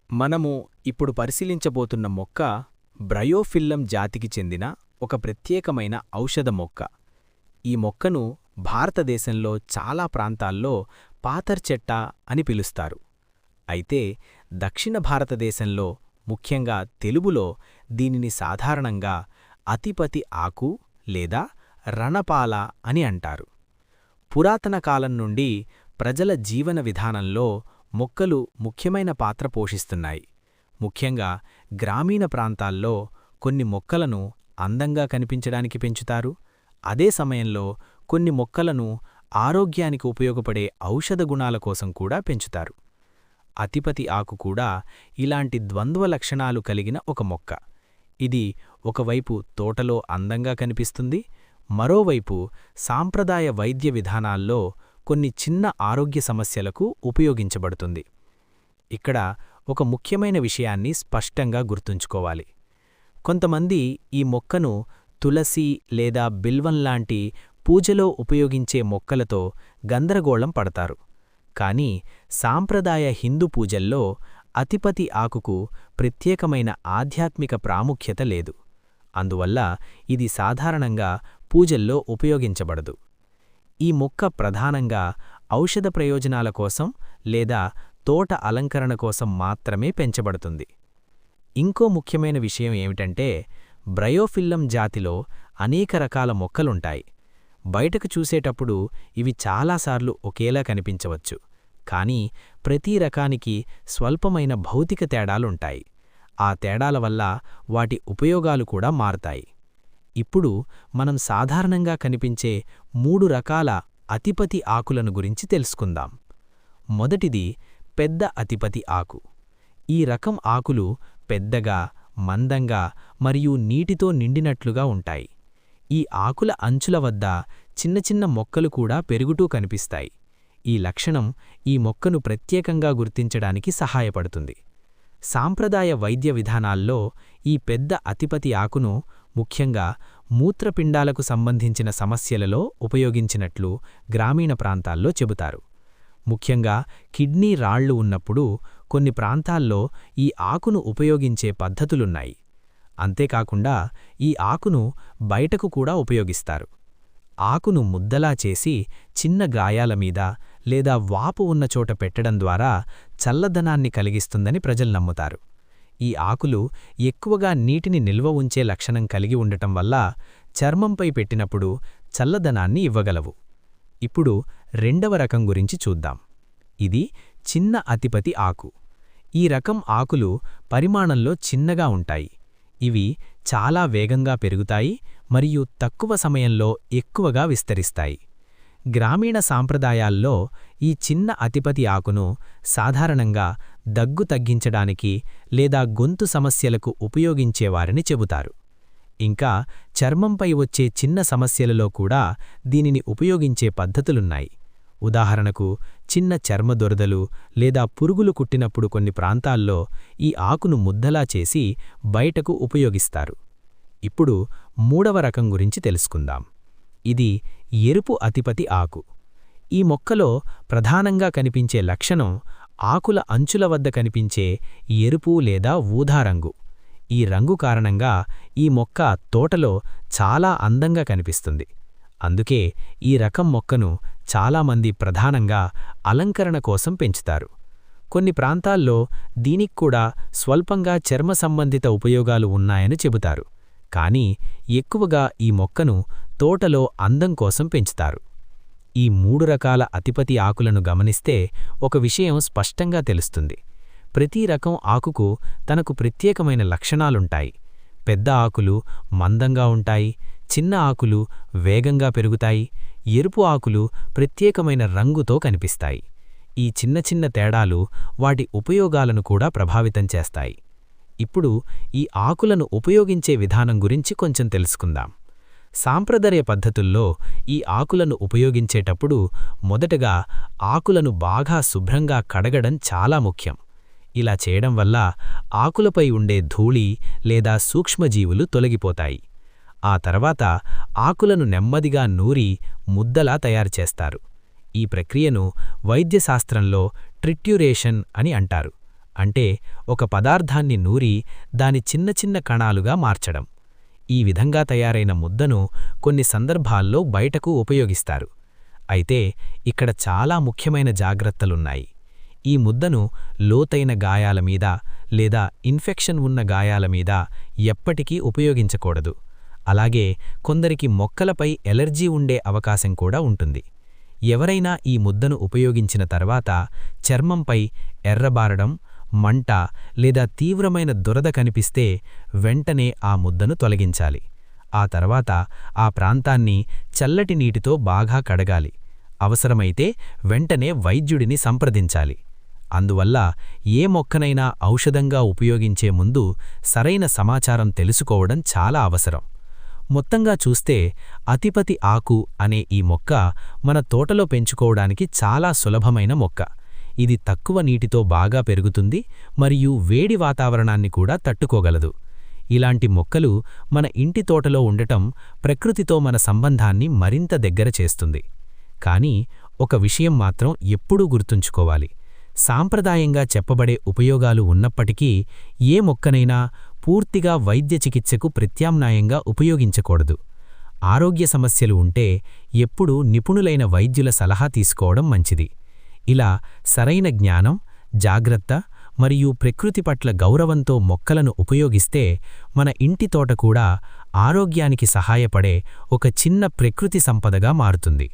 మనము ఇప్పుడు పరిశీలించబోతున్న మొక్క బ్రయోఫిల్లం జాతికి చెందిన ఒక ప్రత్యేకమైన ఔషధ మొక్క. ఈ మొక్కను భారతదేశంలో చాలా ప్రాంతాల్లో పాతర్ చెట్ట అని పిలుస్తారు. అయితే దక్షిణ భారతదేశంలో, ముఖ్యంగా తెలుగులో దీనిని సాధారణంగా అతిపతి ఆకు లేదా రణపాల అని అంటారు. పురాతన కాలం నుండి ప్రజల జీవన విధానంలో మొక్కలు ముఖ్యమైన పాత్ర పోషిస్తున్నాయి. ముఖ్యంగా గ్రామీణ ప్రాంతాల్లో కొన్ని మొక్కలను అందంగా కనిపించడానికి పెంచుతారు. అదే సమయంలో కొన్ని మొక్కలను ఆరోగ్యానికి ఉపయోగపడే ఔషధ గుణాల కోసం కూడా పెంచుతారు. అతిపతి ఆకు కూడా ఇలాంటి ద్వంద్వ లక్షణాలు కలిగిన ఒక మొక్క. ఇది ఒకవైపు తోటలో అందంగా కనిపిస్తుంది, మరోవైపు సాంప్రదాయ వైద్య విధానాల్లో కొన్ని చిన్న ఆరోగ్య సమస్యలకు ఉపయోగించబడుతుంది. ఇక్కడ ఒక ముఖ్యమైన విషయాన్ని స్పష్టంగా గుర్తుంచుకోవాలి. కొంతమంది ఈ మొక్కను తులసి లేదా బిల్వంలాంటి పూజలో ఉపయోగించే మొక్కలతో గందరగోళం పడతారు. కానీ సాంప్రదాయ హిందూ పూజల్లో అతిపతి ఆకుకు ప్రత్యేకమైన ఆధ్యాత్మిక ప్రాముఖ్యత లేదు. అందువల్ల ఇది సాధారణంగా పూజల్లో ఉపయోగించబడదు. ఈ మొక్క ప్రధానంగా ఔషధ ప్రయోజనాల కోసం లేదా తోట అలంకరణ కోసం మాత్రమే పెంచబడుతుంది. ఇంకో ముఖ్యమైన విషయం ఏమిటంటే, బ్రయోఫిల్లం జాతిలో అనేక రకాల మొక్కలుంటాయి. బయటకు చూసేటప్పుడు ఇవి చాలాసార్లు ఒకేలా కనిపించవచ్చు, కానీ ప్రతి రకానికి స్వల్పమైన భౌతిక తేడాలుంటాయి. ఆ తేడాల వల్ల వాటి ఉపయోగాలు కూడా మారతాయి. ఇప్పుడు మనం సాధారణంగా కనిపించే 3 రకాల అతిపతి ఆకులను గురించి తెలుసుకుందాం. మొదటిది పెద్ద అతిపతి ఆకు. ఈ రకం ఆకులు పెద్దగా, మందంగా మరియు నీటితో నిండినట్లుగా ఉంటాయి. ఈ ఆకుల అంచుల వద్ద చిన్న చిన్న మొక్కలు కూడా పెరుగుతూ కనిపిస్తాయి. ఈ లక్షణం ఈ మొక్కను ప్రత్యేకంగా గుర్తించడానికి సహాయపడుతుంది. సాంప్రదాయ వైద్య విధానాల్లో ఈ పెద్ద అతిపతి ఆకును ముఖ్యంగా మూత్రపిండాలకు సంబంధించిన సమస్యలలో ఉపయోగించినట్లు గ్రామీణ ప్రాంతాల్లో చెబుతారు. ముఖ్యంగా కిడ్నీ రాళ్లు ఉన్నప్పుడు కొన్ని ప్రాంతాల్లో ఈ ఆకును ఉపయోగించే పద్ధతులున్నాయి. అంతేకాకుండా ఈ ఆకును బయటకు కూడా ఉపయోగిస్తారు. ఆకును ముద్దలా చేసి చిన్న గాయాల మీద లేదా వాపు ఉన్న చోట పెట్టడం ద్వారా చల్లదనాన్ని కలిగిస్తుందని ప్రజలు నమ్ముతారు. ఈ ఆకులు ఎక్కువగా నీటిని నిల్వ ఉంచే లక్షణం కలిగి ఉండటం వల్ల చర్మంపై పెట్టినప్పుడు చల్లదనాన్ని ఇవ్వగలవు. ఇప్పుడు రెండవ రకం గురించి చూద్దాం. ఇది చిన్న అతిపతి ఆకు. ఈ రకం ఆకులు పరిమాణంలో చిన్నగా ఉంటాయి. ఇవి చాలా వేగంగా పెరుగుతాయి మరియు తక్కువ సమయంలో ఎక్కువగా విస్తరిస్తాయి. గ్రామీణ సాంప్రదాయాల్లో ఈ చిన్న అతిపతి ఆకును సాధారణంగా దగ్గు తగ్గించడానికి లేదా గొంతు సమస్యలకు ఉపయోగించేవారని చెబుతారు. ఇంకా చర్మంపై వచ్చే చిన్న సమస్యలలో కూడా దీనిని ఉపయోగించే పద్ధతులున్నాయి. ఉదాహరణకు చిన్న చర్మదొరదలు లేదా పురుగులు కుట్టినప్పుడు కొన్ని ప్రాంతాల్లో ఈ ఆకును ముద్దలా చేసి బయటకు ఉపయోగిస్తారు. ఇప్పుడు మూడవ రకం గురించి తెలుసుకుందాం. ఇది ఎరుపు అతిపతి ఆకు. ఈ మొక్కలో ప్రధానంగా కనిపించే లక్షణం ఆకుల అంచుల వద్ద కనిపించే ఎరుపు లేదా ఊదా రంగు. ఈ రంగు కారణంగా ఈ మొక్క తోటలో చాలా అందంగా కనిపిస్తుంది. అందుకే ఈ రకం మొక్కను చాలామంది ప్రధానంగా అలంకరణ కోసం పెంచుతారు. కొన్ని ప్రాంతాల్లో దీనిక్కూడా స్వల్పంగా చర్మ సంబంధిత ఉపయోగాలు ఉన్నాయని చెబుతారు. కానీ ఎక్కువగా ఈ మొక్కను తోటలో అందం కోసం పెంచుతారు. ఈ 3 రకాల అతిపతి ఆకులను గమనిస్తే ఒక విషయం స్పష్టంగా తెలుస్తుంది. ప్రతి రకం ఆకుకు తనకు ప్రత్యేకమైన లక్షణాలుంటాయి. పెద్ద ఆకులు మందంగా ఉంటాయి, చిన్న ఆకులు వేగంగా పెరుగుతాయి, ఎరుపు ఆకులు ప్రత్యేకమైన రంగుతో కనిపిస్తాయి. ఈ చిన్న చిన్న తేడాలు వాటి ఉపయోగాలను కూడా ప్రభావితం చేస్తాయి. ఇప్పుడు ఈ ఆకులను ఉపయోగించే విధానం గురించి కొంచెం తెలుసుకుందాం. సాంప్రదాయ పద్ధతుల్లో ఈ ఆకులను ఉపయోగించేటప్పుడు మొదటగా ఆకులను బాగా శుభ్రంగా కడగడం చాలా ముఖ్యం. ఇలా చేయడం వల్ల ఆకులపై ఉండే ధూళి లేదా సూక్ష్మజీవులు తొలగిపోతాయి. ఆ తర్వాత ఆకులను నెమ్మదిగా నూరి ముద్దలా తయారుచేస్తారు. ఈ ప్రక్రియను వైద్యశాస్త్రంలో ట్రిట్యూరేషన్ అని అంటారు. అంటే ఒక పదార్థాన్ని నూరి దాని చిన్న చిన్న కణాలుగా మార్చడం. ఈ విధంగా తయారైన ముద్దను కొన్ని సందర్భాల్లో బయటకు ఉపయోగిస్తారు. అయితే ఇక్కడ చాలా ముఖ్యమైన జాగ్రత్తలున్నాయి. ఈ ముద్దను లోతైన గాయాల మీద లేదా ఇన్ఫెక్షన్ ఉన్న గాయాల మీద ఎప్పటికీ ఉపయోగించకూడదు. అలాగే కొందరికి మొక్కలపై ఎలర్జీ ఉండే అవకాశం కూడా ఉంటుంది. ఎవరైనా ఈ ముద్దను ఉపయోగించిన తర్వాత చర్మంపై ఎర్రబారడం, మంట లేదా తీవ్రమైన దురద కనిపిస్తే వెంటనే ఆ ముద్దను తొలగించాలి. ఆ తర్వాత ఆ ప్రాంతాన్ని చల్లటి నీటితో బాగా కడగాలి. అవసరమైతే వెంటనే వైద్యుడిని సంప్రదించాలి. అందువల్ల ఏ మొక్కనైనా ఔషధంగా ఉపయోగించే ముందు సరైన సమాచారం తెలుసుకోవడం చాలా అవసరం. మొత్తంగా చూస్తే అతిపతి ఆకు అనే ఈ మొక్క మన తోటలో పెంచుకోవడానికి చాలా సులభమైన మొక్క. ఇది తక్కువ నీటితో బాగా పెరుగుతుంది మరియు వేడి వాతావరణాన్ని కూడా తట్టుకోగలదు. ఇలాంటి మొక్కలు మన ఇంటి తోటలో ఉండటం ప్రకృతితో మన సంబంధాన్ని మరింత దగ్గర చేస్తుంది. కానీ ఒక విషయం మాత్రం ఎప్పుడూ గుర్తుంచుకోవాలి. సాంప్రదాయంగా చెప్పబడే ఉపయోగాలు ఉన్నప్పటికీ ఏ మొక్కనైనా పూర్తిగా వైద్య చికిత్సకు ప్రత్యామ్నాయంగా ఉపయోగించకూడదు. ఆరోగ్య సమస్యలు ఉంటే ఎప్పుడూ నిపుణులైన వైద్యుల సలహా తీసుకోవడం మంచిది. ఇలా సరైన జ్ఞానం, జాగ్రత్త మరియు ప్రకృతి పట్ల గౌరవంతో మొక్కలను ఉపయోగిస్తే మన ఇంటి తోట కూడా ఆరోగ్యానికి సహాయపడే ఒక చిన్న ప్రకృతి సంపదగా మారుతుంది.